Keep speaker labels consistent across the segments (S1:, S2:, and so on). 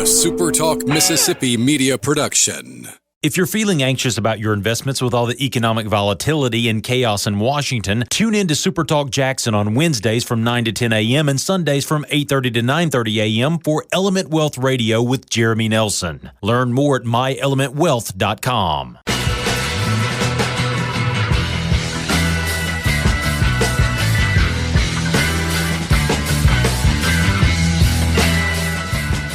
S1: SuperTalk Mississippi media production.
S2: If you're feeling anxious about your investments with all the economic volatility and chaos in Washington, tune in to SuperTalk Jackson on Wednesdays from 9 to 10 a.m. and Sundays from 8:30 to 9:30 a.m. for Element Wealth Radio with Jeremy Nelson. Learn more at myelementwealth.com.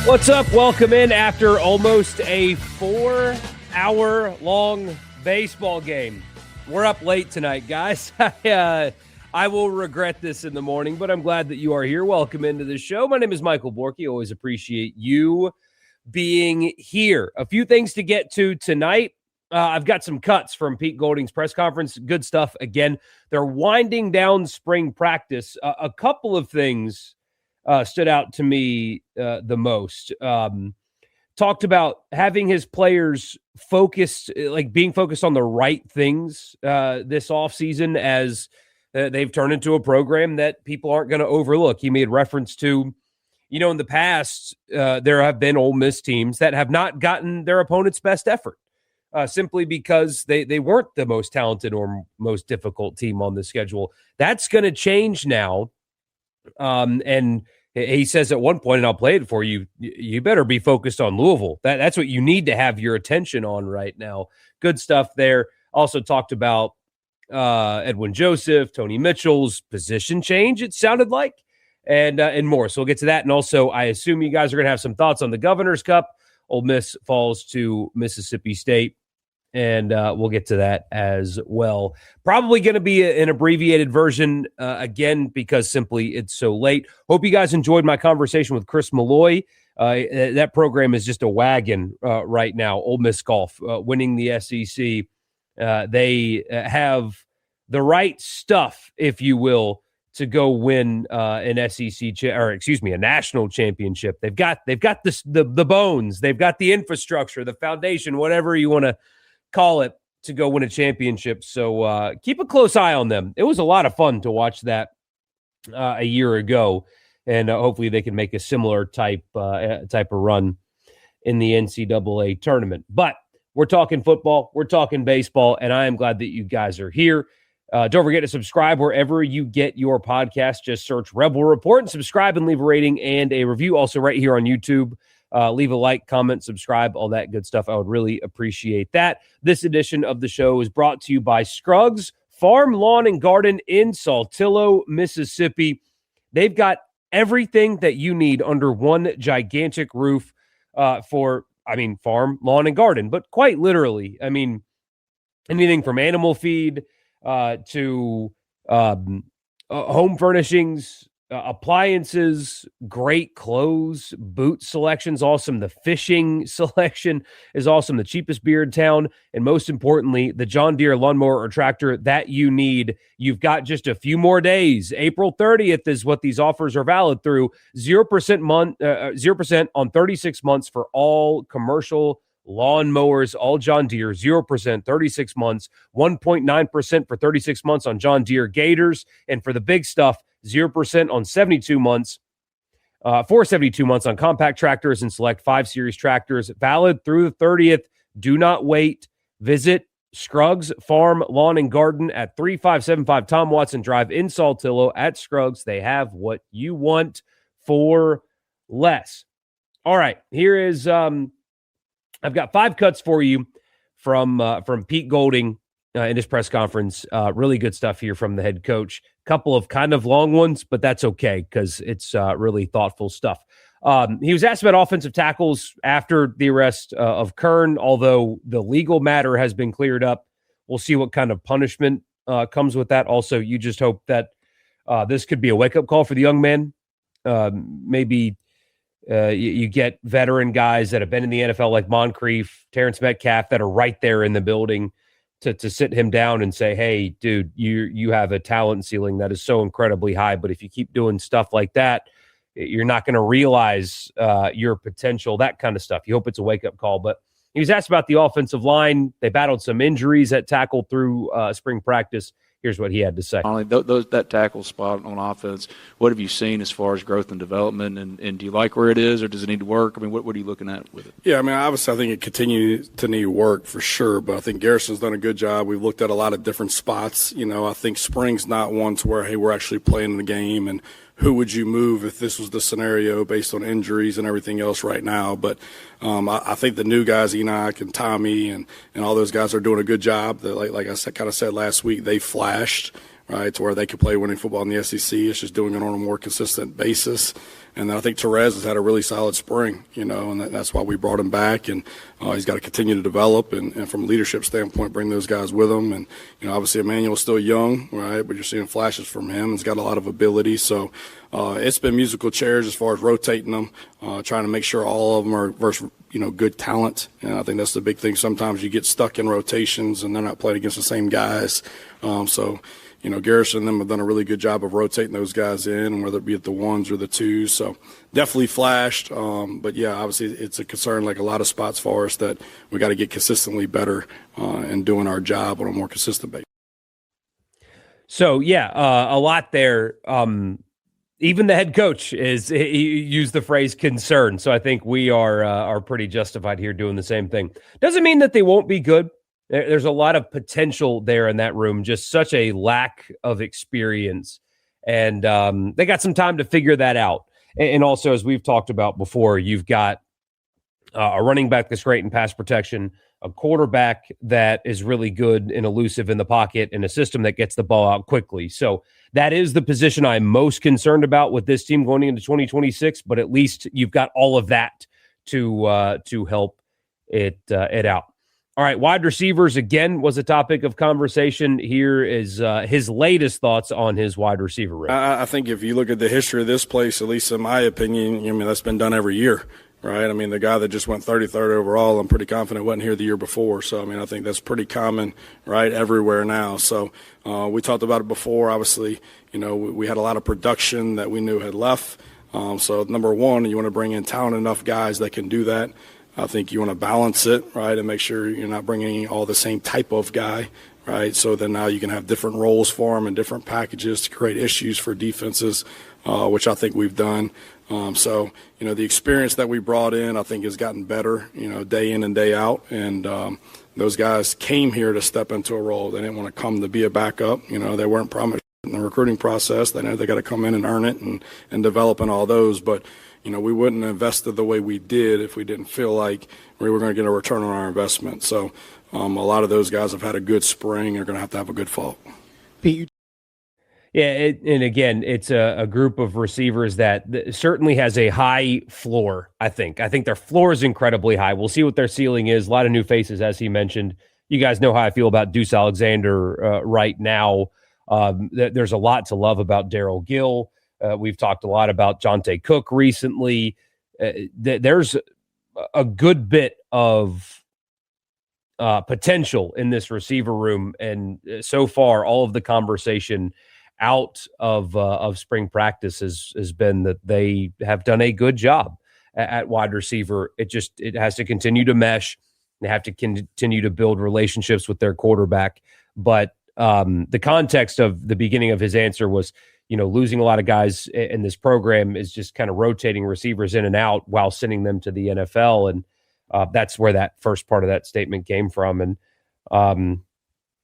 S3: What's up? Welcome in after almost a 4-hour-long baseball game. We're up late tonight, guys. I will regret this in the morning, but I'm glad that you are here. Welcome into the show. My name is Michael Borky. Always appreciate you being here. A few things to get to tonight. I've got some cuts from Pete Golding's press conference. Good stuff. Again, they're winding down spring practice. A couple of things stood out to me the most. Talked about having his players focused, like being focused on the right things this offseason as they've turned into a program that people aren't going to overlook. He made reference to, in the past, there have been Ole Miss teams that have not gotten their opponent's best effort simply because they weren't the most talented or most difficult team on the schedule. That's going to change now. And he says at one point, and I'll play it for you, you better be focused on Louisville. That's what you need to have your attention on right now. Good stuff there. Also talked about Edwin Joseph, Tony Mitchell's position change, it sounded like, and more. So we'll get to that. And also, I assume you guys are going to have some thoughts on the Governor's Cup. Ole Miss falls to Mississippi State. And we'll get to that as well. Probably going to be an abbreviated version again because simply it's so late. Hope you guys enjoyed my conversation with Chris Malloy. That program is just a wagon right now. Ole Miss golf winning the SEC. They have the right stuff, if you will, to go win an SEC a national championship. They've got the bones. They've got the infrastructure, the foundation, whatever you want to call it, to go win a championship. So keep a close eye on them. It was a lot of fun to watch that a year ago, and hopefully they can make a similar type of run in the NCAA tournament. But we're talking football, we're talking baseball, and I am glad that you guys are here. Don't forget to subscribe wherever you get your podcast. Just search Rebel Report and subscribe and leave a rating and a review. Also right here on YouTube. Leave a like, comment, subscribe, all that good stuff. I would really appreciate that. This edition of the show is brought to you by Scruggs Farm, Lawn, and Garden in Saltillo, Mississippi. They've got everything that you need under one gigantic roof for farm, lawn, and garden. But quite literally, anything from animal feed to home furnishings, appliances, great clothes, boot selections, awesome. The fishing selection is awesome. The cheapest beer in town. And most importantly, the John Deere lawnmower or tractor that you need. You've got just a few more days. April 30th is what these offers are valid through. 0% on 36 months for all commercial lawnmowers, all John Deere, 0%, 36 months, 1.9% for 36 months on John Deere Gators. And for the big stuff, 0% on 72 months, for 72 months on compact tractors and select 5 Series tractors, valid through the 30th. Do not wait. Visit Scruggs Farm, Lawn, and Garden at 3575 Tom Watson Drive in Saltillo. At Scruggs, they have what you want for less. All right, here is, I've got 5 cuts for you from Pete Golding in his press conference. Really good stuff here from the head coach. Couple of kind of long ones, but that's okay because it's really thoughtful stuff. He was asked about offensive tackles after the arrest of Kern, although the legal matter has been cleared up. We'll see what kind of punishment comes with that. Also, you just hope that this could be a wake-up call for the young man. Maybe you get veteran guys that have been in the NFL like Moncrief, Terrence Metcalf that are right there in the building to sit him down and say, hey, dude, you have a talent ceiling that is so incredibly high, but if you keep doing stuff like that, you're not going to realize your potential, that kind of stuff. You hope it's a wake-up call. But he was asked about the offensive line. They battled some injuries at tackle through spring practice. Here's what he had to say.
S4: That tackle spot on offense, what have you seen as far as growth and development, and do you like where it is, or does it need to work? I mean, what are you looking at with it?
S5: Yeah, I mean, obviously I think it continues to need work for sure, but I think Garrison's done a good job. We've looked at a lot of different spots. I think spring's not one to where, hey, we're actually playing the game, and who would you move if this was the scenario based on injuries and everything else right now. But I think the new guys, Enoch and Tommy and all those guys are doing a good job. Like I kind of said last week, they flashed, right, to where they could play winning football in the SEC. It's just doing it on a more consistent basis. And then I think Therese has had a really solid spring, and that's why we brought him back. And he's got to continue to develop and from a leadership standpoint, bring those guys with him. And, obviously Emmanuel's still young, right, but you're seeing flashes from him. He's got a lot of ability. So it's been musical chairs as far as rotating them, trying to make sure all of them are versus, good talent. And I think that's the big thing. Sometimes you get stuck in rotations and they're not playing against the same guys. Garrison and them have done a really good job of rotating those guys in, whether it be at the ones or the twos. So definitely flashed. But, yeah, obviously it's a concern like a lot of spots for us that we got to get consistently better in doing our job on a more consistent basis.
S3: So, yeah, a lot there. Even the head coach he used the phrase concern. So I think we are pretty justified here doing the same thing. Doesn't mean that they won't be good. There's a lot of potential there in that room, just such a lack of experience. And they got some time to figure that out. And also, as we've talked about before, you've got a running back that's great in pass protection, a quarterback that is really good and elusive in the pocket, and a system that gets the ball out quickly. So that is the position I'm most concerned about with this team going into 2026, but at least you've got all of that to help it out. All right, wide receivers, again, was a topic of conversation. Here is his latest thoughts on his wide receiver room.
S5: I think if you look at the history of this place, at least in my opinion, that's been done every year, right? I mean, the guy that just went 33rd overall, I'm pretty confident wasn't here the year before. So, I think that's pretty common, right, everywhere now. So we talked about it before. Obviously, we had a lot of production that we knew had left. So, number one, you want to bring in talented enough guys that can do that. I think you want to balance it, right, and make sure you're not bringing all the same type of guy, right? So then now you can have different roles for them and different packages to create issues for defenses, which I think we've done. The experience that we brought in, I think, has gotten better, day in and day out. And those guys came here to step into a role. They didn't want to come to be a backup. They weren't promised in the recruiting process. They know they got to come in and earn it and develop in all those. But we wouldn't have invested the way we did if we didn't feel like we were going to get a return on our investment. So a lot of those guys have had a good spring and are going to have a good fall.
S3: Pete, and again, it's a group of receivers that certainly has a high floor, I think. I think their floor is incredibly high. We'll see what their ceiling is. A lot of new faces, as he mentioned. You guys know how I feel about Deuce Alexander right now. There's a lot to love about Darryl Gill. We've talked a lot about Jonte Cook recently. There's a good bit of potential in this receiver room, and so far, all of the conversation out of spring practice has been that they have done a good job at wide receiver. It has to continue to mesh. They have to continue to build relationships with their quarterback. But the context of the beginning of his answer was, losing a lot of guys in this program is just kind of rotating receivers in and out while sending them to the NFL. And that's where that first part of that statement came from. And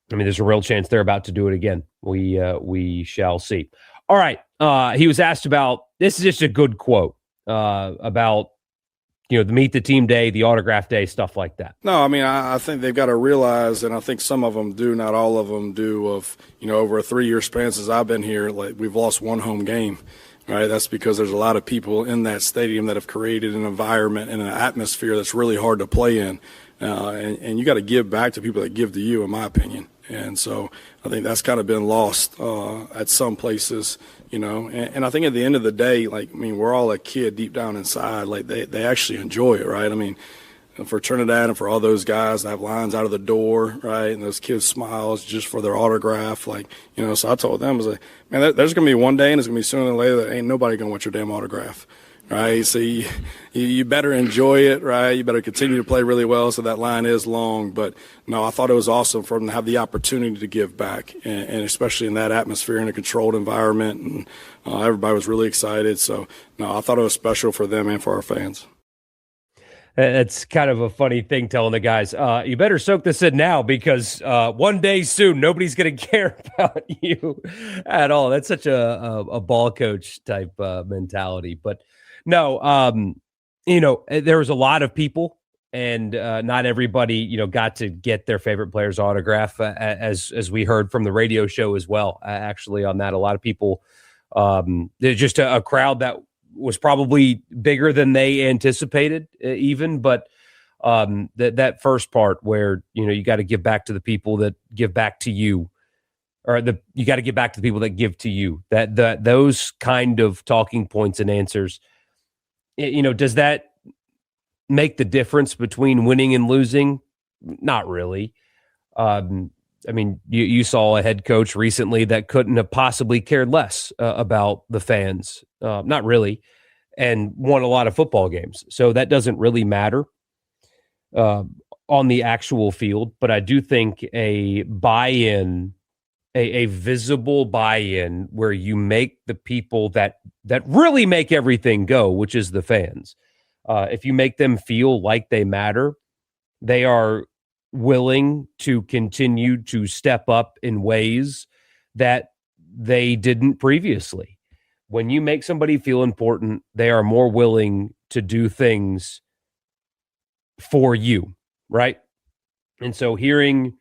S3: there's a real chance they're about to do it again. We shall see. All right. He was asked about, this is just a good quote about, the meet the team day, the autograph day, stuff like that.
S5: No, I think they've got to realize, and I think some of them do, not all of them do, of, over a 3-year span since I've been here, like we've lost one home game, right? That's because there's a lot of people in that stadium that have created an environment and an atmosphere that's really hard to play in. And you got to give back to people that give to you, in my opinion. And so I think that's kind of been lost at some places, and I think at the end of the day, we're all a kid deep down inside. Like they actually enjoy it, right? For Trinidad and for all those guys that have lines out of the door, right? And those kids smiles just for their autograph. So I told them, I was like, man, there's going to be one day and it's going to be sooner than later that ain't nobody going to want your damn autograph. right? So you better enjoy it, right? You better continue to play really well. So that line is long, but no, I thought it was awesome for them to have the opportunity to give back, and especially in that atmosphere in a controlled environment, and everybody was really excited. So no, I thought it was special for them and for our fans.
S3: It's kind of a funny thing telling the guys, you better soak this in now because one day soon, nobody's going to care about you at all. That's such a ball coach type mentality. But no, there was a lot of people and not everybody, got to get their favorite player's autograph as we heard from the radio show as well. Actually on that, a lot of people, there's just a crowd that was probably bigger than they anticipated even, but that first part where, you got to give back to the people that give back to you, or you got to give back to the people that give to you, that those kind of talking points and answers, does that make the difference between winning and losing? Not really. You saw a head coach recently that couldn't have possibly cared less about the fans. Not really, and won a lot of football games. So that doesn't really matter on the actual field. But I do think a buy-in, a visible buy-in where you make the people that really make everything go, which is the fans, if you make them feel like they matter, they are willing to continue to step up in ways that they didn't previously. When you make somebody feel important, they are more willing to do things for you, right? And so hearing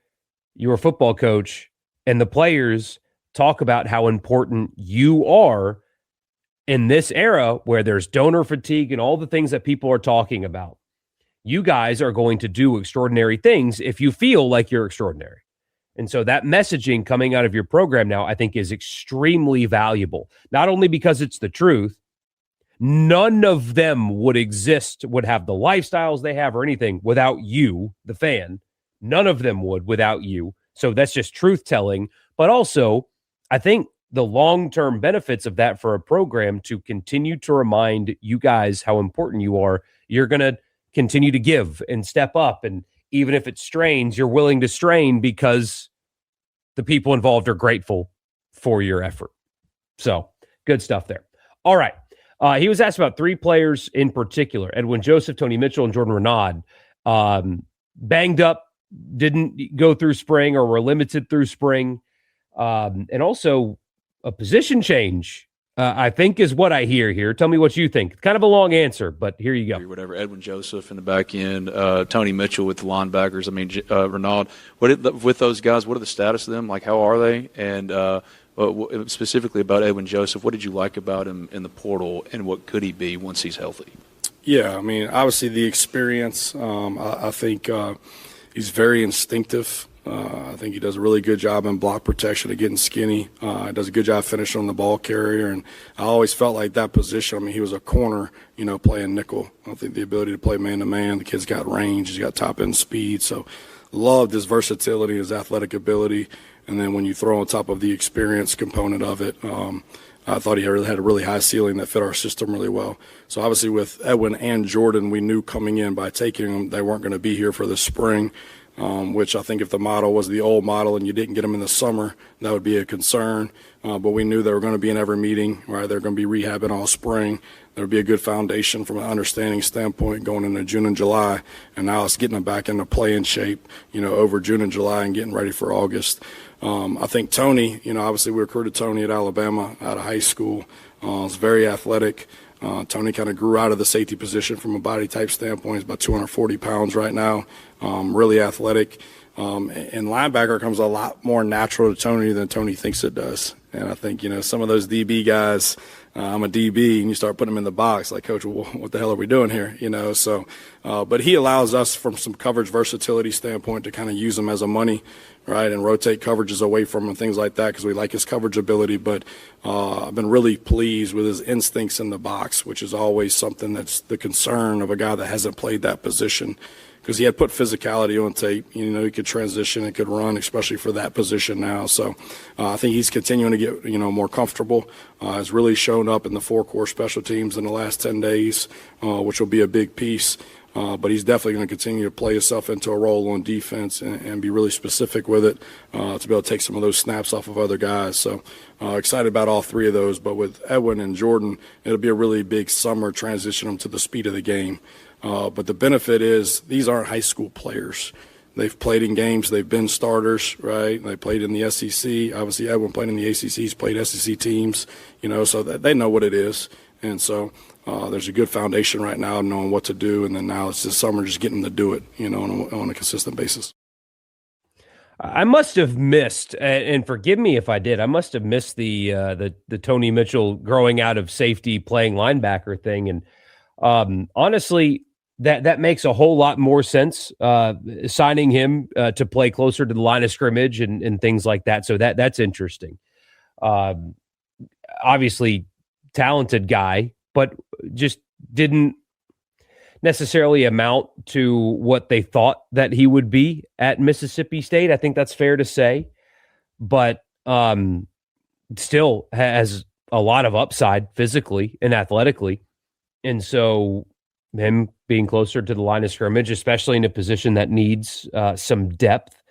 S3: your football coach and the players talk about how important you are in this era where there's donor fatigue and all the things that people are talking about, you guys are going to do extraordinary things if you feel like you're extraordinary. And so that messaging coming out of your program now, I think, is extremely valuable, not only because it's the truth. None of them would have the lifestyles they have or anything without you, the fan. None of them would without you. So that's just truth telling. But also, I think the long-term benefits of that for a program to continue to remind you guys how important you are, you're going to continue to give and step up. And even if it strains, you're willing to strain because the people involved are grateful for your effort. So good stuff there. All right. He was asked about three players in particular: Edwin Joseph, Tony Mitchell, and Jordan Renaud. Banged up, didn't go through spring or were limited through spring. And also a position change, I think, is what I hear here. Tell me what you think. Kind of a long answer, but here you go.
S4: Whatever. Edwin Joseph in the back end, Tony Mitchell with the linebackers. Renaud. With those guys, what are the status of them? Like, how are they? And specifically about Edwin Joseph, what did you like about him in the portal, and what could he be once he's healthy?
S5: Yeah, obviously the experience. I think he's very instinctive. I think he does a really good job in block protection of getting skinny. Does a good job finishing on the ball carrier. And I always felt like that position, he was a corner, playing nickel. I think the ability to play man-to-man, the kid's got range, he's got top-end speed. So loved his versatility, his athletic ability. And then when you throw on top of the experience component of it, I thought he had a really high ceiling that fit our system really well. So obviously with Edwin and Jordan, we knew coming in by taking them, they weren't going to be here for the spring. Which I think if the model was the old model and you didn't get them in the summer, that would be a concern. But we knew they were going to be in every meeting, right? They're going to be rehabbing all spring. There would be a good foundation from an understanding standpoint going into June and July. And now it's getting them back into playing shape, over June and July and getting ready for August. I think Tony, obviously we recruited Tony at Alabama out of high school. He's very athletic. Tony kind of grew out of the safety position from a body type standpoint. He's about 240 pounds right now, really athletic. And linebacker comes a lot more natural to Tony than Tony thinks it does. And I think, some of those DB guys, I'm a DB, and you start putting them in the box, like, Coach, well, what the hell are we doing here? But he allows us from some coverage versatility standpoint to kind of use him as a money, right, and rotate coverages away from him and things like that because we like his coverage ability. But I've been really pleased with his instincts in the box, which is always something that's the concern of a guy that hasn't played that position. because he had put physicality on tape. You know, he could transition and could run, especially for that position now. So I think he's continuing to get, more comfortable. Has really shown up in the four-core special teams in the last 10 days, which will be a big piece. But he's definitely going to continue to play himself into a role on defense and be really specific with it to be able to take some of those snaps off of other guys. So excited about all three of those. But with Edwin and Jordan, it'll be a really big summer transition them to the speed of the game. But the benefit is these aren't high school players. They've played in games. They've been starters, right? They played in the SEC. Obviously, Edwin played in the ACC. He's played SEC teams, so that they know what it is. And so there's a good foundation right now knowing what to do. And then now it's this summer just getting them to do it, on a consistent basis.
S3: I must have missed, and forgive me if I did, I must have missed the Tony Mitchell growing out of safety playing linebacker thing. And honestly, that makes a whole lot more sense, signing him to play closer to the line of scrimmage and things like that. So that's interesting. Obviously, talented guy, but just didn't necessarily amount to what they thought that he would be at Mississippi State. I think that's fair to say, but still has a lot of upside physically and athletically. And so him being closer to the line of scrimmage, especially in a position that needs some depth.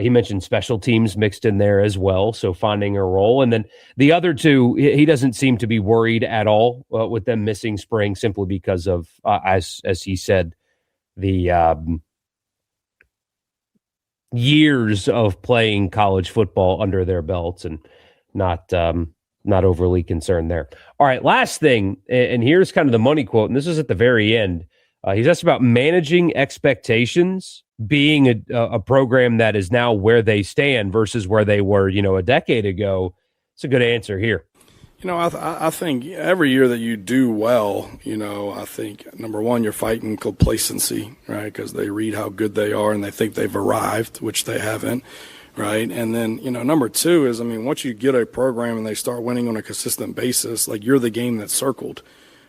S3: He mentioned special teams mixed in there as well, so finding a role. And then the other two, he doesn't seem to be worried at all with them missing spring simply because of, as he said, the years of playing college football under their belts and not overly concerned there. All right, last thing, and here's kind of the money quote, and this is at the very end. He's asked about managing expectations, being a program that is now where they stand versus where they were, a decade ago. It's a good answer here.
S5: I think every year that you do well, I think, number one, you're fighting complacency, right, because they read how good they are and they think they've arrived, which they haven't, right? And then, number two is, once you get a program and they start winning on a consistent basis, like you're the game that's circled.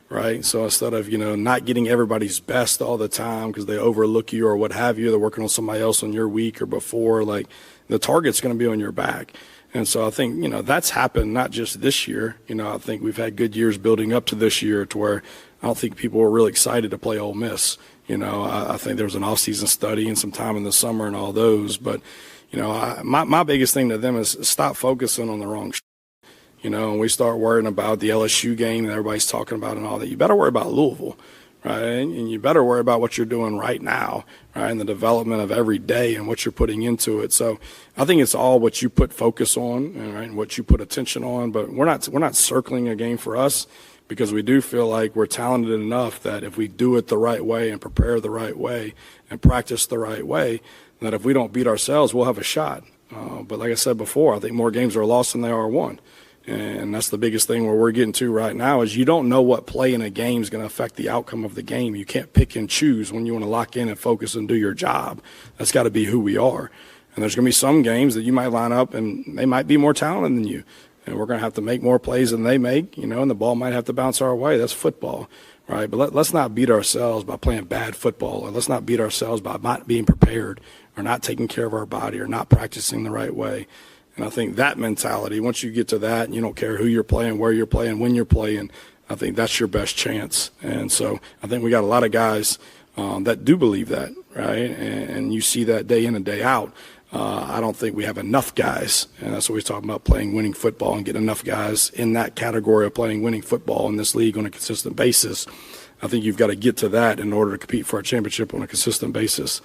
S5: Right. So instead of, not getting everybody's best all the time because they overlook you or what have you, they're working on somebody else on your week or before, like the target's going to be on your back. And so I think, that's happened not just this year. I think we've had good years building up to this year to where I don't think people were really excited to play Ole Miss. I think there was an off-season study and some time in the summer and all those. But, my biggest thing to them is stop focusing on the wrong and we start worrying about the LSU game that everybody's talking about and all that. You better worry about Louisville, right? And you better worry about what you're doing right now, right? And the development of every day and what you're putting into it. So I think it's all what you put focus on, right, and what you put attention on. But we're not circling a game for us because we do feel like we're talented enough that if we do it the right way and prepare the right way and practice the right way, that if we don't beat ourselves, we'll have a shot. But like I said before, I think more games are lost than they are won. And that's the biggest thing where we're getting to right now is you don't know what play in a game is going to affect the outcome of the game. You can't pick and choose when you want to lock in and focus and do your job. That's got to be who we are. And there's going to be some games that you might line up and they might be more talented than you. And we're going to have to make more plays than they make, and the ball might have to bounce our way. That's football, right? But let's not beat ourselves by playing bad football, or let's not beat ourselves by not being prepared or not taking care of our body or not practicing the right way. And I think that mentality, once you get to that and you don't care who you're playing, where you're playing, when you're playing, I think that's your best chance. And so I think we got a lot of guys that do believe that, right? And you see that day in and day out. I don't think we have enough guys, and that's what we're talking about, playing winning football and getting enough guys in that category of playing winning football in this league on a consistent basis. I think you've got to get to that in order to compete for a championship on a consistent basis.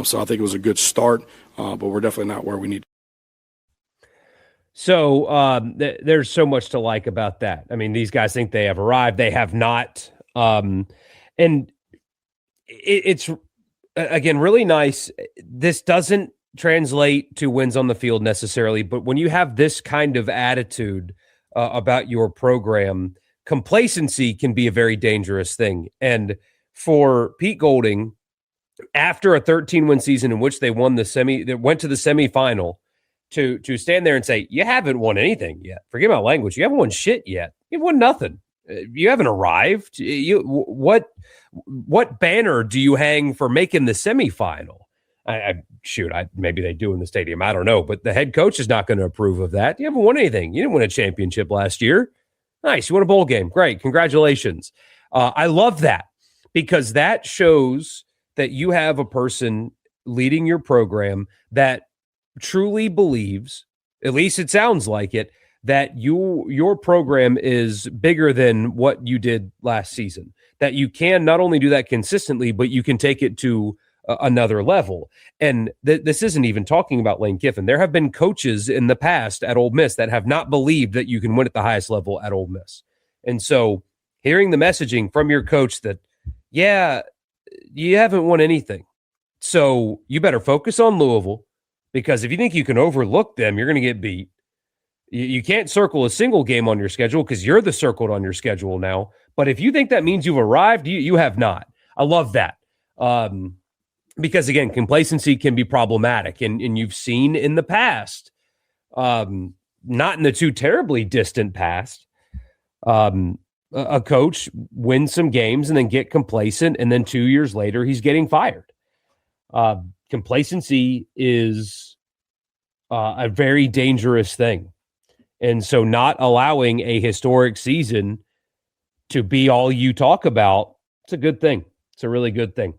S5: So I think it was a good start, but we're definitely not where we need to.
S3: So there's so much to like about that. These guys think they have arrived. They have not. And it's, again, really nice. This doesn't translate to wins on the field necessarily, but when you have this kind of attitude about your program, complacency can be a very dangerous thing. And for Pete Golding, after a 13-win season in which they went to the semifinal, to stand there and say, you haven't won anything yet. Forgive my language. You haven't won shit yet. You've won nothing. You haven't arrived. What banner do you hang for making the semifinal? Maybe they do in the stadium. I don't know, but the head coach is not going to approve of that. You haven't won anything. You didn't win a championship last year. Nice. You won a bowl game. Great. Congratulations. I love that because that shows that you have a person leading your program that truly believes, at least it sounds like it, that your program is bigger than what you did last season, that you can not only do that consistently, but you can take it to another level. And this isn't even talking about Lane Kiffin. There have been coaches in the past at Ole Miss that have not believed that you can win at the highest level at Ole Miss. And so hearing the messaging from your coach that, yeah, you haven't won anything, so you better focus on Louisville, because if you think you can overlook them, you're going to get beat. You can't circle a single game on your schedule because you're the circled on your schedule now. But if you think that means you've arrived, you have not. I love that. Because, again, complacency can be problematic. And you've seen in the past, not in the too terribly distant past, a coach win some games and then get complacent, and then 2 years later, he's getting fired. Complacency is a very dangerous thing. And so not allowing a historic season to be all you talk about, it's a good thing. It's a really good thing.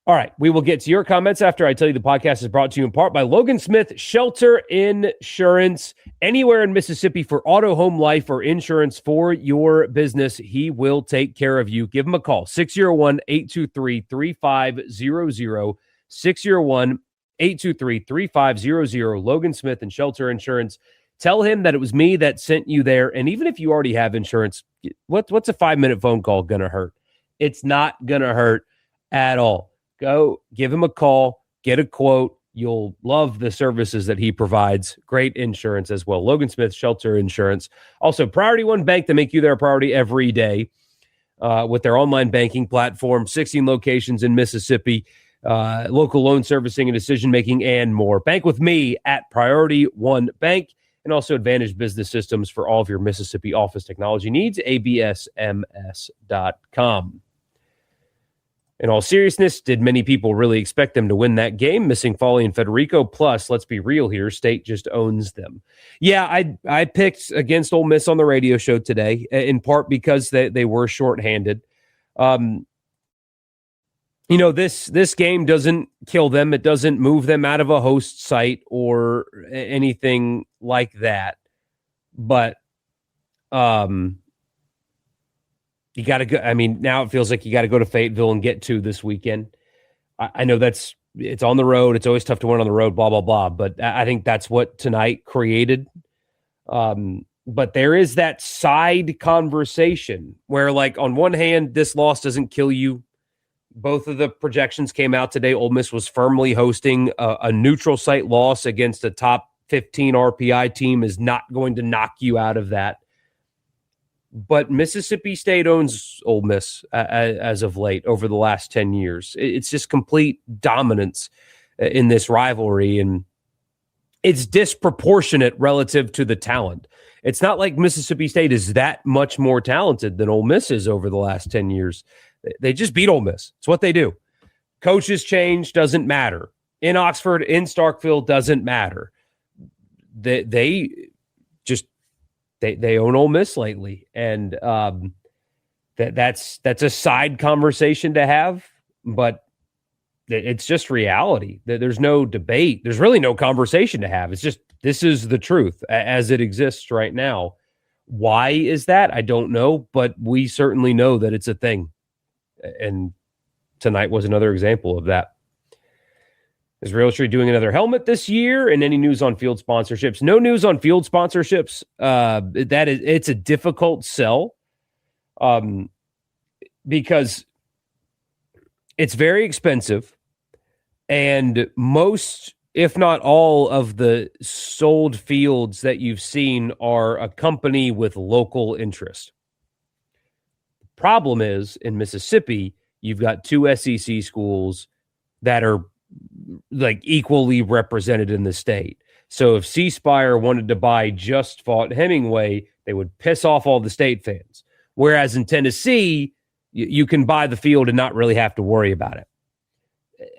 S3: All right, we will get to your comments after I tell you the podcast is brought to you in part by Logan Smith Shelter Insurance. Anywhere in Mississippi for auto, home, life, or insurance for your business, he will take care of you. Give him a call, 601-823-3500, 601-823-3500, Logan Smith and Shelter Insurance. Tell him that it was me that sent you there. And even if you already have insurance, what's a 5-minute phone call going to hurt? It's not going to hurt at all. Go give him a call, get a quote. You'll love the services that he provides. Great insurance as well. Logan Smith Shelter Insurance. Also, Priority One Bank, to make you their priority every day with their online banking platform, 16 locations in Mississippi, local loan servicing and decision-making, and more. Bank with me at Priority One Bank. And also Advantage Business Systems for all of your Mississippi office technology needs, absms.com. In all seriousness, did many people really expect them to win that game? Missing Foley and Federico. Plus, let's be real here, State just owns them. Yeah, I picked against Ole Miss on the radio show today, in part because they were shorthanded. This game doesn't kill them. It doesn't move them out of a host site or anything like that. But you got to go. I mean, now it feels like you got to go to Fayetteville and get to this weekend. I know it's on the road. It's always tough to win on the road, blah, blah, blah. But I think that's what tonight created. But there is that side conversation where, like, on one hand, this loss doesn't kill you. Both of the projections came out today. Ole Miss was firmly hosting a neutral site loss against a top 15 RPI team is not going to knock you out of that. But Mississippi State owns Ole Miss as of late over the last 10 years. It's just complete dominance in this rivalry, and it's disproportionate relative to the talent. It's not like Mississippi State is that much more talented than Ole Miss is over the last 10 years. They just beat Ole Miss. It's what they do. Coaches change, doesn't matter. In Oxford, in Starkville, doesn't matter. They own Ole Miss lately, and that's a side conversation to have, but it's just reality. There's no debate. There's really no conversation to have. It's just, this is the truth as it exists right now. Why is that? I don't know, but we certainly know that it's a thing. And tonight was another example of that. Is Realtree doing another helmet this year? And any news on field sponsorships? No news on field sponsorships. It's a difficult sell because it's very expensive. And most, if not all, of the sold fields that you've seen are a company with local interest. Problem is, in Mississippi, you've got two SEC schools that are like equally represented in the state. So if C Spire wanted to buy Just Fought Hemingway, they would piss off all the state fans. Whereas in Tennessee, you can buy the field and not really have to worry about it.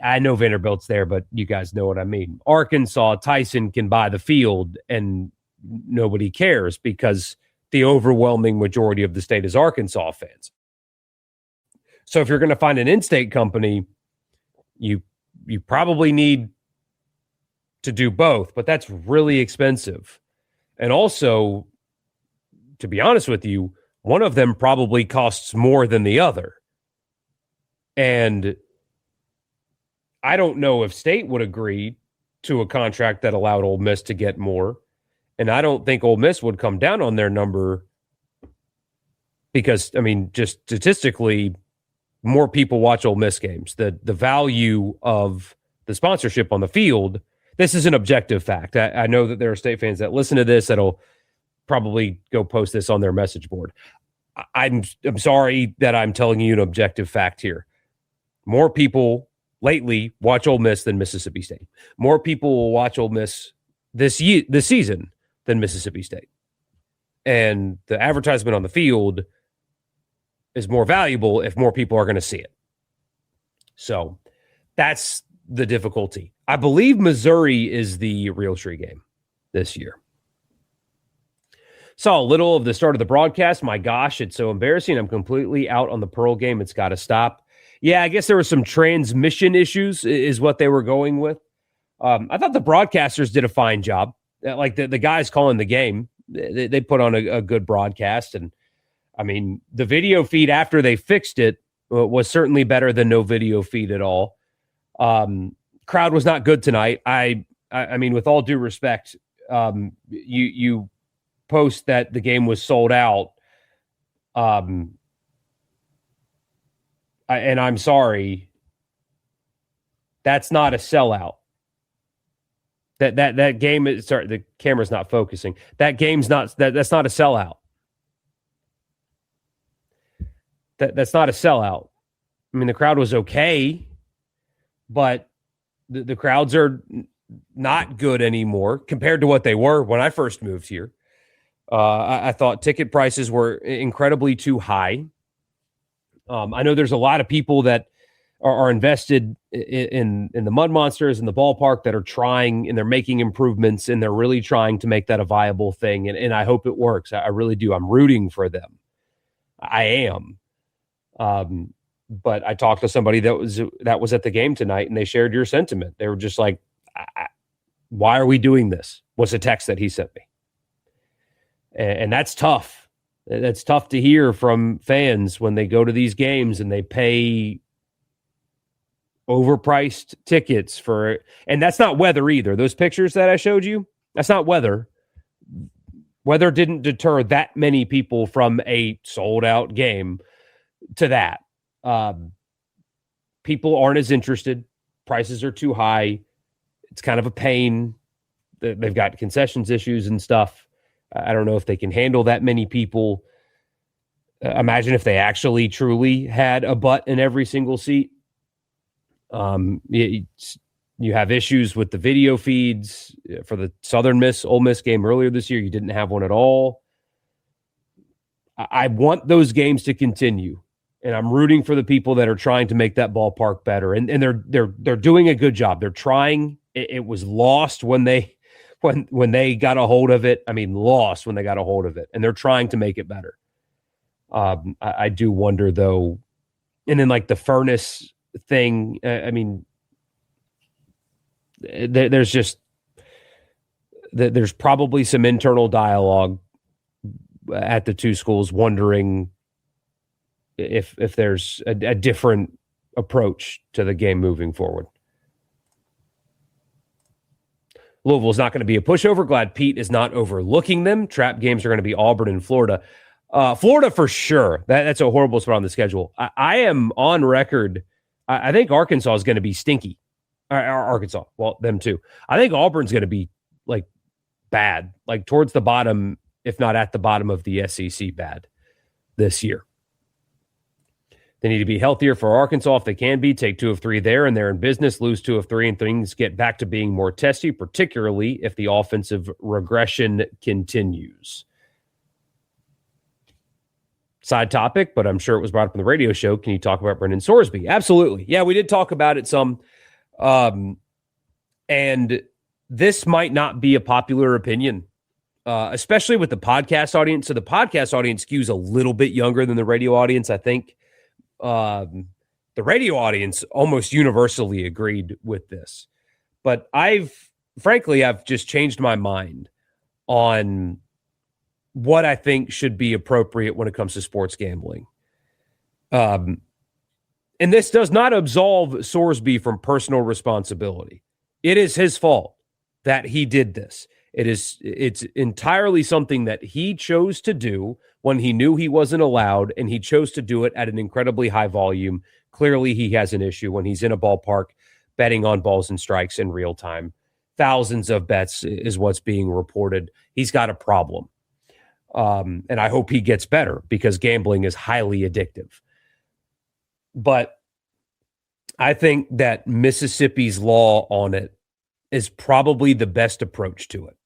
S3: I know Vanderbilt's there, but you guys know what I mean. Arkansas, Tyson can buy the field and nobody cares because the overwhelming majority of the state is Arkansas fans. So if you're going to find an in-state company, you probably need to do both, but that's really expensive. And also, to be honest with you, one of them probably costs more than the other. And I don't know if state would agree to a contract that allowed Ole Miss to get more. And I don't think Ole Miss would come down on their number because, I mean, just statistically, more people watch Ole Miss games. The value of the sponsorship on the field, this is an objective fact. I know that there are state fans that listen to this that'll probably go post this on their message board. I'm sorry that I'm telling you an objective fact here. More people lately watch Ole Miss than Mississippi State. More people will watch Ole Miss this season than Mississippi State. And the advertisement on the field is more valuable if more people are going to see it. So that's the difficulty. I believe Missouri is the Realtree game this year. Saw a little of the start of the broadcast. My gosh, it's so embarrassing. I'm completely out on the Pearl game. It's got to stop. Yeah, I guess there were some transmission issues is what they were going with. I thought the broadcasters did a fine job. Like the guys calling the game, they put on a good broadcast. And, I mean, the video feed after they fixed it was certainly better than no video feed at all. Crowd was not good tonight. I mean, with all due respect, you post that the game was sold out. And I'm sorry, that's not a sellout. That game is, sorry, the camera's not focusing. That game's not, that's not a sellout. That's not a sellout. I mean, the crowd was okay, but the crowds are not good anymore compared to what they were when I first moved here. I thought ticket prices were incredibly too high. I know there's a lot of people that are invested in the Mud Monsters and the ballpark that are trying and they're making improvements and they're really trying to make that a viable thing. And I hope it works. I really do. I'm rooting for them. I am. But I talked to somebody that was at the game tonight and they shared your sentiment. They were just like, why are we doing this? Was a text that he sent me. And that's tough. That's tough to hear from fans when they go to these games and they pay overpriced tickets for, and that's not weather either. Those pictures that I showed you, that's not weather. Weather didn't deter that many people from a sold out game to that. People aren't as interested. Prices are too high. It's kind of a pain. They've got concessions issues and stuff. I don't know if they can handle that many people. Imagine if they actually truly had a butt in every single seat. You have issues with the video feeds for the Southern Miss Ole Miss game earlier this year. You didn't have one at all. I want those games to continue, and I'm rooting for the people that are trying to make that ballpark better. And they're doing a good job. They're trying. It was lost when they got a hold of it. I mean, lost when they got a hold of it, and they're trying to make it better. I do wonder though, and then like the furnace thing. I mean, there's probably some internal dialogue at the two schools, wondering if there's a different approach to the game moving forward. Louisville's not going to be a pushover. Glad Pete is not overlooking them. Trap games are going to be Auburn and Florida. Florida for sure. That's a horrible spot on the schedule. I am on record. I think Arkansas is going to be stinky. Arkansas, well, them too. I think Auburn's going to be like bad, like towards the bottom, if not at the bottom of the SEC bad this year. They need to be healthier for Arkansas if they can be. Take 2 of 3 there, and they're in business. Lose 2 of 3, and things get back to being more testy, particularly if the offensive regression continues. Side topic, but I'm sure it was brought up in the radio show. Can you talk about Brendan Sorsby? Absolutely. Yeah, we did talk about it some. And this might not be a popular opinion, especially with the podcast audience. So the podcast audience skews a little bit younger than the radio audience. I think the radio audience almost universally agreed with this. But I've just changed my mind on what I think should be appropriate when it comes to sports gambling. And this does not absolve Sorsby from personal responsibility. It is his fault that he did this. It's entirely something that he chose to do when he knew he wasn't allowed, and he chose to do it at an incredibly high volume. Clearly, he has an issue when he's in a ballpark betting on balls and strikes in real time. Thousands of bets is what's being reported. He's got a problem. And I hope he gets better, because gambling is highly addictive. But I think that Mississippi's law on it is probably the best approach to it.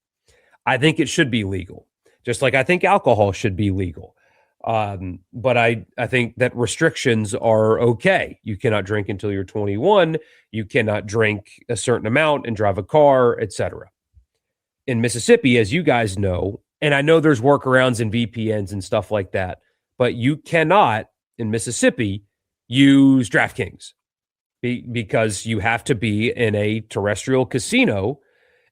S3: I think it should be legal, just like I think alcohol should be legal. But I think that restrictions are okay. You cannot drink until you're 21. You cannot drink a certain amount and drive a car, etc. In Mississippi, as you guys know, and I know there's workarounds and VPNs and stuff like that, but you cannot, in Mississippi, use DraftKings because you have to be in a terrestrial casino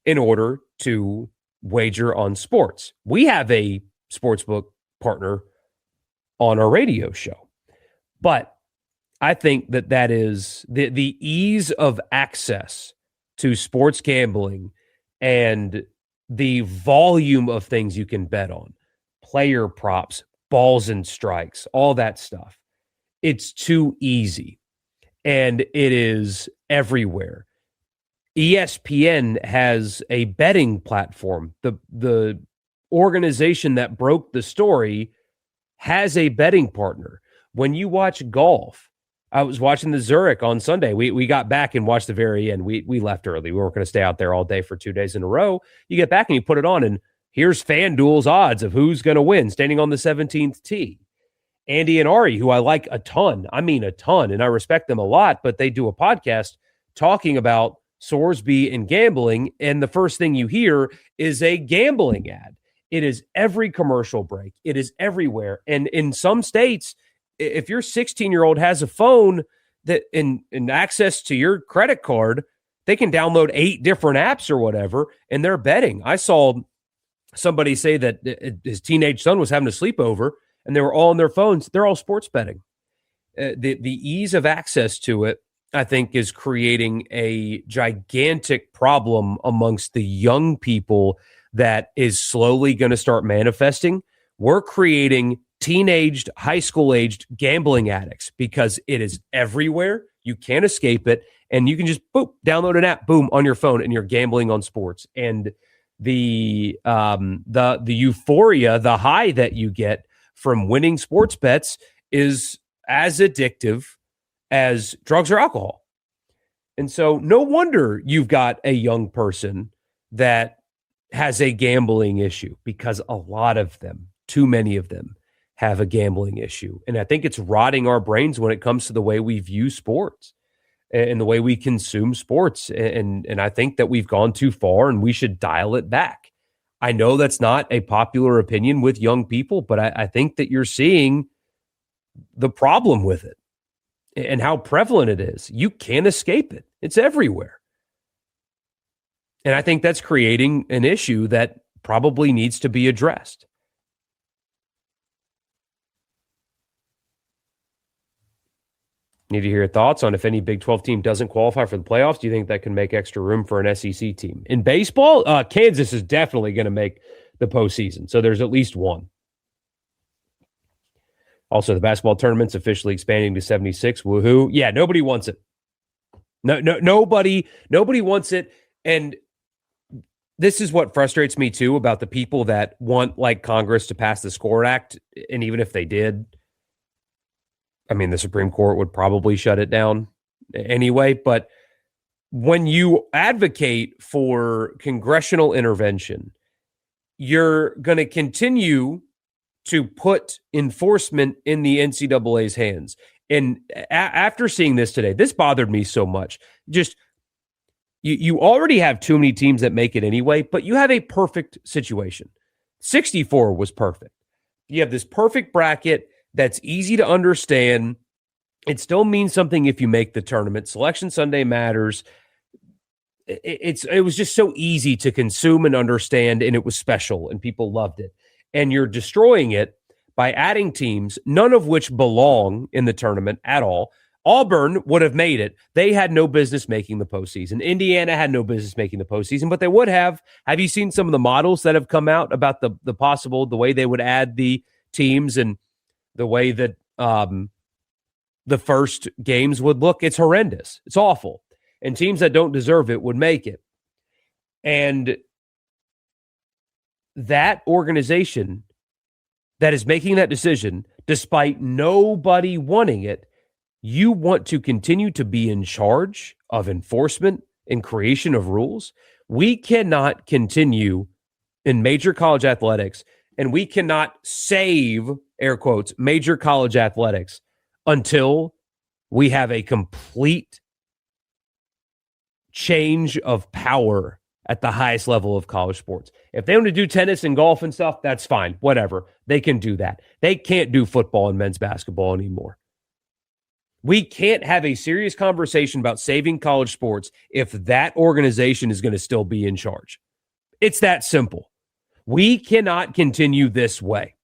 S3: in order to wager on sports. We have a sportsbook partner on our radio show, but I think that is the ease of access to sports gambling and the volume of things you can bet on, player props, balls and strikes, all that stuff. It's too easy, and it is everywhere. ESPN has a betting platform. The organization that broke the story has a betting partner. When you watch golf, I was watching the Zurich on Sunday. We got back and watched the very end. We left early. We weren't going to stay out there all day for 2 days in a row. You get back and you put it on, and here's FanDuel's odds of who's going to win standing on the 17th tee. Andy and Ari, who I like a ton, and I respect them a lot, but they do a podcast talking about Sorsby and gambling, and the first thing you hear is a gambling ad. It is every commercial break. It is everywhere. And in some states, if your 16-year-old has a phone that and access to your credit card, they can download 8 different apps or whatever, and they're betting. I saw somebody say that his teenage son was having a sleepover, and they were all on their phones. They're all sports betting. The ease of access to it, I think, is creating a gigantic problem amongst the young people that is slowly going to start manifesting. We're creating teenaged, high school-aged gambling addicts because it is everywhere. You can't escape it, and you can just download an app, boom, on your phone, and you're gambling on sports. And the euphoria, the high that you get from winning sports bets is as addictive as drugs or alcohol. And so no wonder you've got a young person that has a gambling issue, because a lot of them, too many of them, have a gambling issue. And I think it's rotting our brains when it comes to the way we view sports and the way we consume sports. And I think that we've gone too far and we should dial it back. I know that's not a popular opinion with young people, but I think that you're seeing the problem with it and how prevalent it is. You can't escape it. It's everywhere. And I think that's creating an issue that probably needs to be addressed. Need to hear your thoughts on if any Big 12 team doesn't qualify for the playoffs. Do you think that can make extra room for an SEC team? In baseball, Kansas is definitely going to make the postseason. So there's at least one. Also, the basketball tournament's officially expanding to 76. Woohoo. Yeah, nobody wants it. Nobody wants it. And this is what frustrates me, too, about the people that want, like, Congress to pass the SCORE Act. And even if they did, I mean, the Supreme Court would probably shut it down anyway. But when you advocate for congressional intervention, you're going to continue to put enforcement in the NCAA's hands. And after seeing this today, this bothered me so much. Just you already have too many teams that make it anyway, but you have a perfect situation. 64 was perfect. You have this perfect bracket that's easy to understand. It still means something if you make the tournament. Selection Sunday matters. It was just so easy to consume and understand, and it was special, and people loved it. And you're destroying it by adding teams, none of which belong in the tournament at all. Auburn would have made it. They had no business making the postseason. Indiana had no business making the postseason, but they would have. Have you seen some of the models that have come out about the way they would add the teams and the way that the first games would look? It's horrendous. It's awful. And teams that don't deserve it would make it. And that organization that is making that decision, despite nobody wanting it, you want to continue to be in charge of enforcement and creation of rules. We cannot continue in major college athletics, and we cannot save, air quotes, major college athletics until we have a complete change of power at the highest level of college sports. If they want to do tennis and golf and stuff, that's fine. Whatever. They can do that. They can't do football and men's basketball anymore. We can't have a serious conversation about saving college sports if that organization is going to still be in charge. It's that simple. We cannot continue this way.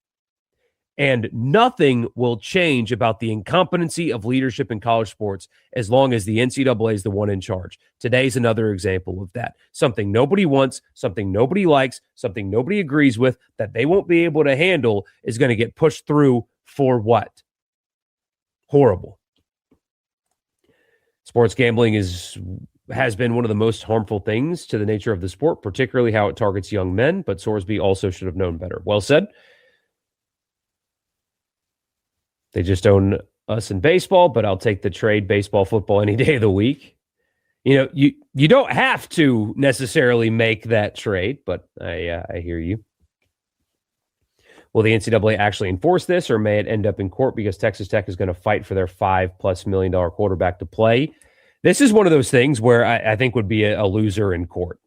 S3: And nothing will change about the incompetency of leadership in college sports as long as the NCAA is the one in charge. Today's another example of that. Something nobody wants, something nobody likes, something nobody agrees with, that they won't be able to handle is going to get pushed through for what? Horrible. Sports gambling has been one of the most harmful things to the nature of the sport, particularly how it targets young men, but Sorsby also should have known better. Well said. They just own us in baseball, but I'll take the trade baseball, football any day of the week. You know, you don't have to necessarily make that trade, but I hear you. Will the NCAA actually enforce this, or may it end up in court because Texas Tech is going to fight for their $5+ million quarterback to play? This is one of those things where I think would be a loser in court.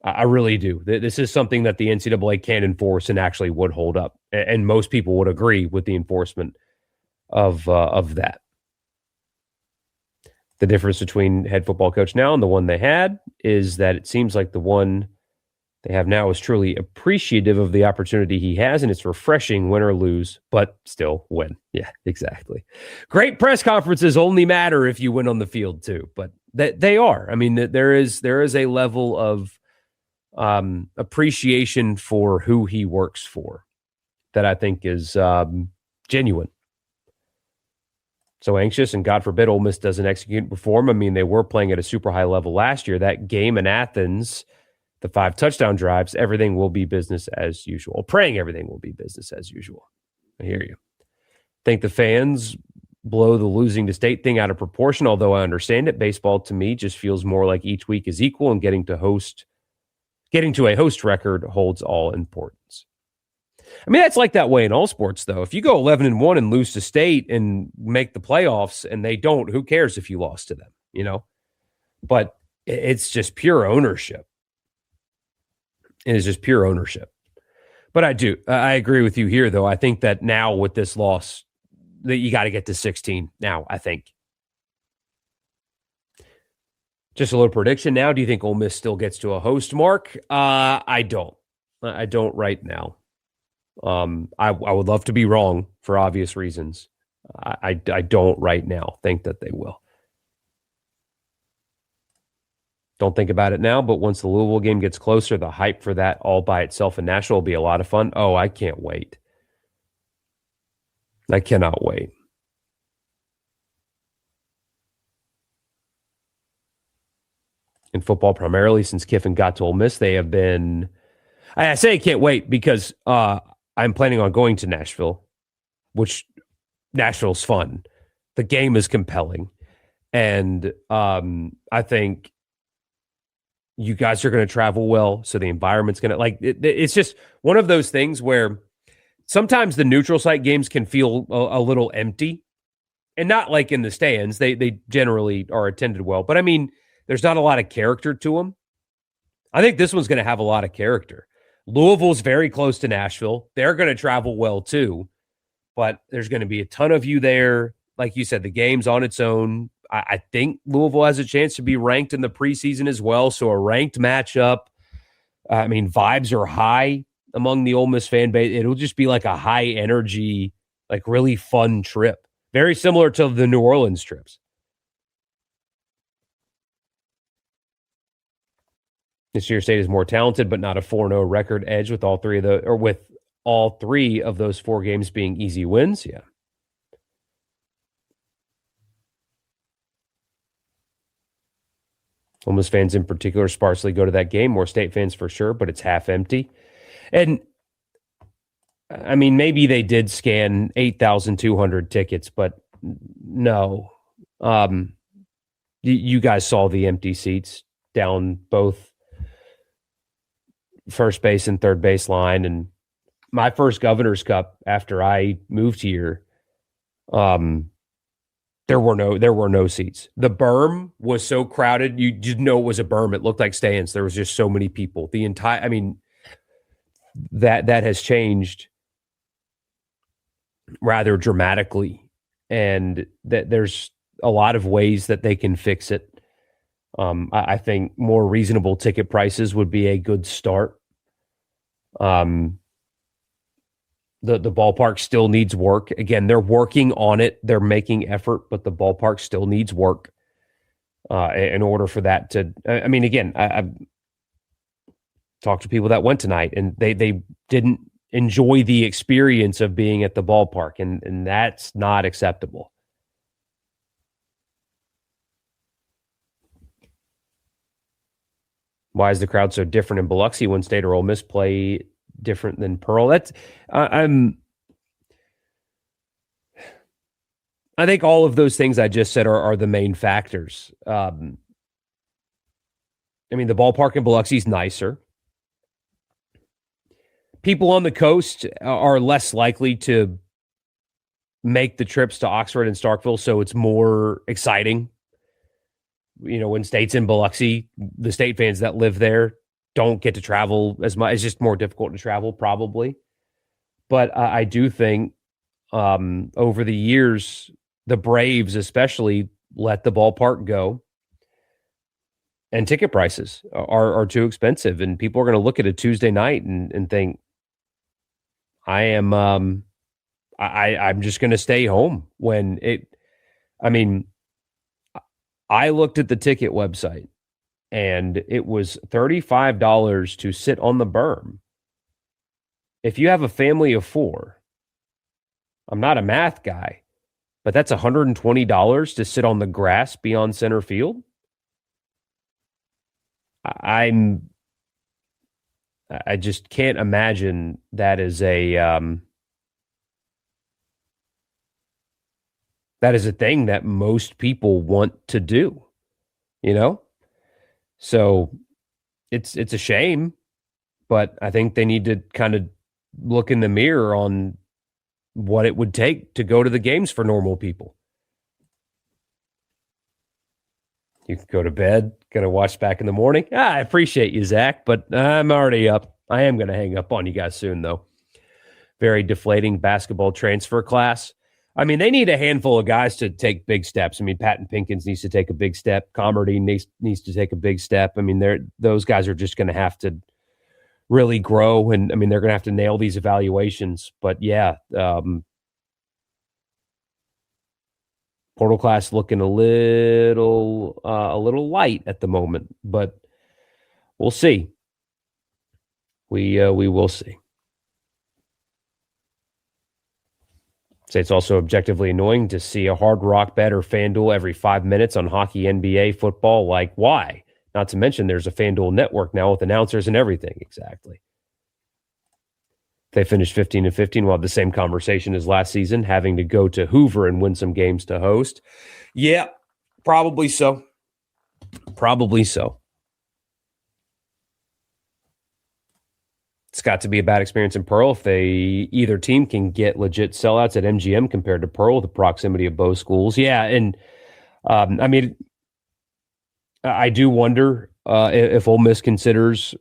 S3: I really do. This is something that the NCAA can enforce and actually would hold up, and most people would agree with the enforcement of that. The difference between head football coach now and the one they had is that it seems like the one they have now is truly appreciative of the opportunity he has, and it's refreshing, win or lose, but still win. Yeah, exactly. Great press conferences only matter if you win on the field too, but they are. I mean, there is a level of appreciation for who he works for that I think is genuine. So anxious, and God forbid Ole Miss doesn't execute and perform. I mean, they were playing at a super high level last year. That game in Athens, the 5 touchdown drives, everything will be business as usual. Praying everything will be business as usual. I hear you. Think the fans blow the losing to state thing out of proportion, although I understand it. Baseball, to me, just feels more like each week is equal, and getting to a host record holds all importance. I mean, that's like that way in all sports, though. If you go 11-1 and lose to state and make the playoffs and they don't, who cares if you lost to them, you know? But it's just pure ownership. It is just pure ownership. But I agree with you here, though. I think that now with this loss, that you got to get to 16 now, I think. Just a little prediction now. Do you think Ole Miss still gets to a host mark? I don't. I don't right now. I would love to be wrong for obvious reasons. I don't right now think that they will. Don't think about it now, but once the Louisville game gets closer, the hype for that all by itself in Nashville will be a lot of fun. Oh, I can't wait. I cannot wait. In football, primarily since Kiffin got to Ole Miss, they have been... I say I can't wait because I'm planning on going to Nashville, which Nashville's fun. The game is compelling. And I think you guys are going to travel well, so the environment's going to it's just one of those things where sometimes the neutral site games can feel a little empty, and not like in the stands. They generally are attended well, but I mean, there's not a lot of character to them. I think this one's going to have a lot of character. Louisville's very close to Nashville. They're going to travel well too, but there's going to be a ton of you there. Like you said, the game's on its own. I think Louisville has a chance to be ranked in the preseason as well. So a ranked matchup. I mean, vibes are high among the Ole Miss fan base. It'll just be like a high energy, like really fun trip. Very similar to the New Orleans trips. This year's state is more talented, but not a 4-0 record edge with all three of those 4 games being easy wins. Yeah. Ole Miss fans in particular sparsely go to that game. More state fans for sure, but it's half empty. And I mean, maybe they did scan 8,200 tickets, but no. You guys saw the empty seats down both first base and third base line. And my first Governor's Cup after I moved here, there were no seats. The berm was so crowded, you didn't know it was a berm. It looked like stands. There was just so many people. That has changed rather dramatically, and that there's a lot of ways that they can fix it. I think more reasonable ticket prices would be a good start. The ballpark still needs work. Again, they're working on it. They're making effort, but the ballpark still needs work in order for that to. I mean, again, I've talked to people that went tonight, and they didn't enjoy the experience of being at the ballpark, and that's not acceptable. Why is the crowd so different in Biloxi when State or Ole Miss play different than Pearl? That's I think all of those things I just said are the main factors. I mean, the ballpark in Biloxi is nicer. People on the coast are less likely to make the trips to Oxford and Starkville, so it's more exciting. You know, when State's in Biloxi, the State fans that live there don't get to travel as much. It's just more difficult to travel, probably. But I do think over the years, the Braves especially let the ballpark go, and ticket prices are too expensive. And people are going to look at a Tuesday night and think, I'm just going to stay home when it. I mean, I looked at the ticket website, and it was $35 to sit on the berm. If you have a family of 4, I'm not a math guy, but that's $120 to sit on the grass beyond center field. I just can't imagine that is a thing that most people want to do, you know? So it's a shame, but I think they need to kind of look in the mirror on what it would take to go to the games for normal people. You can go to bed, going to watch back in the morning. I appreciate you, Zach, but I'm already up. I am going to hang up on you guys soon, though. Very deflating basketball transfer class. I mean, they need a handful of guys to take big steps. I mean, Patton Pinkins needs to take a big step. Comedy needs to take a big step. I mean, those guys are just going to have to really grow, and I mean, they're going to have to nail these evaluations. But yeah, portal class looking a little light at the moment, but we'll see. We will see. Say it's also objectively annoying to see a Hard Rock Bet or FanDuel every 5 minutes on hockey, NBA, football. Like, why? Not to mention there's a FanDuel network now with announcers and everything. Exactly. They finished 15-15. We'll have the same conversation as last season, having to go to Hoover and win some games to host. Yeah, probably so. Probably so. it's got to be a bad experience in Pearl if either team can get legit sellouts at MGM compared to Pearl, the proximity of both schools. Yeah, and I mean, I do wonder if Ole Miss considers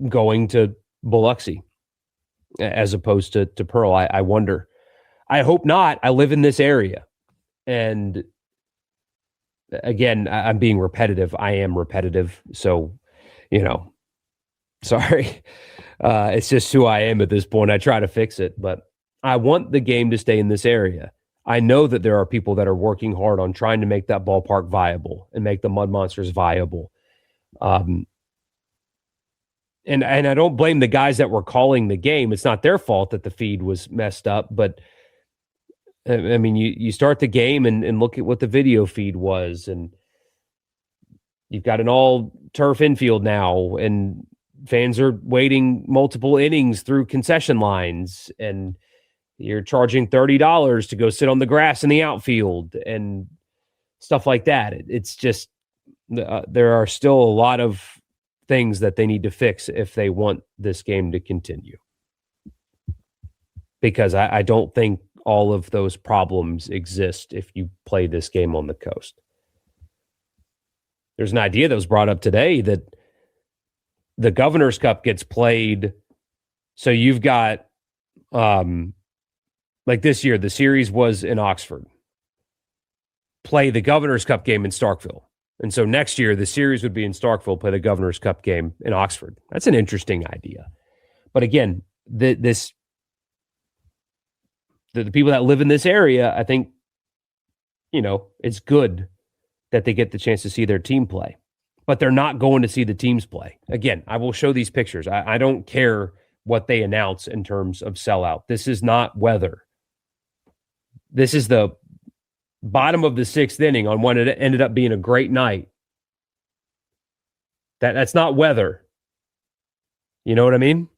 S3: going to Biloxi as opposed to Pearl. I wonder. I hope not. I live in this area. And again, I'm being repetitive. I am repetitive. So, sorry. It's just who I am at this point. I try to fix it, but I want the game to stay in this area. I know that there are people that are working hard on trying to make that ballpark viable and make the Mud Monsters viable. And I don't blame the guys that were calling the game. It's not their fault that the feed was messed up, but I mean, you start the game and look at what the video feed was, and you've got an all turf infield now, and fans are waiting multiple innings through concession lines, and you're charging $30 to go sit on the grass in the outfield and stuff like that. It's just there are still a lot of things that they need to fix if they want this game to continue, because I don't think all of those problems exist if you play this game on the coast. There's an idea that was brought up today that the Governor's Cup gets played. So you've got, like this year, the series was in Oxford. Play the Governor's Cup game in Starkville. And so next year, the series would be in Starkville, play the Governor's Cup game in Oxford. That's an interesting idea. But again, the people that live in this area, I think, it's good that they get the chance to see their team play. But they're not going to see the teams play. Again, I will show these pictures. I don't care what they announce in terms of sellout. This is not weather. This is the bottom of the sixth inning on when it ended up being a great night. That's not weather. You know what I mean?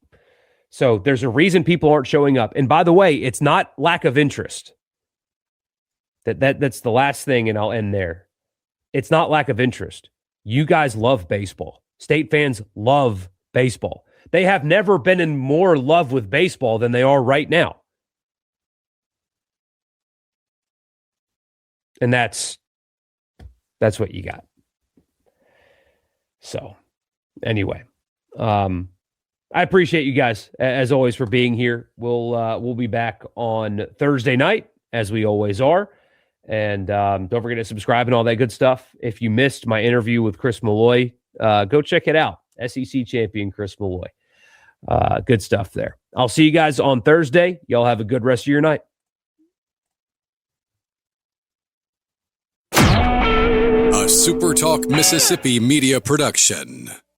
S3: So there's a reason people aren't showing up. And by the way, it's not lack of interest. That's the last thing, and I'll end there. It's not lack of interest. You guys love baseball. State fans love baseball. They have never been in more love with baseball than they are right now. And that's what you got. So anyway, I appreciate you guys, as always, for being here. We'll be back on Thursday night, as we always are. And don't forget to subscribe and all that good stuff. If you missed my interview with Chris Malloy, go check it out. SEC champion Chris Malloy. Good stuff there. I'll see you guys on Thursday. Y'all have a good rest of your night.
S1: A SuperTalk Mississippi media production.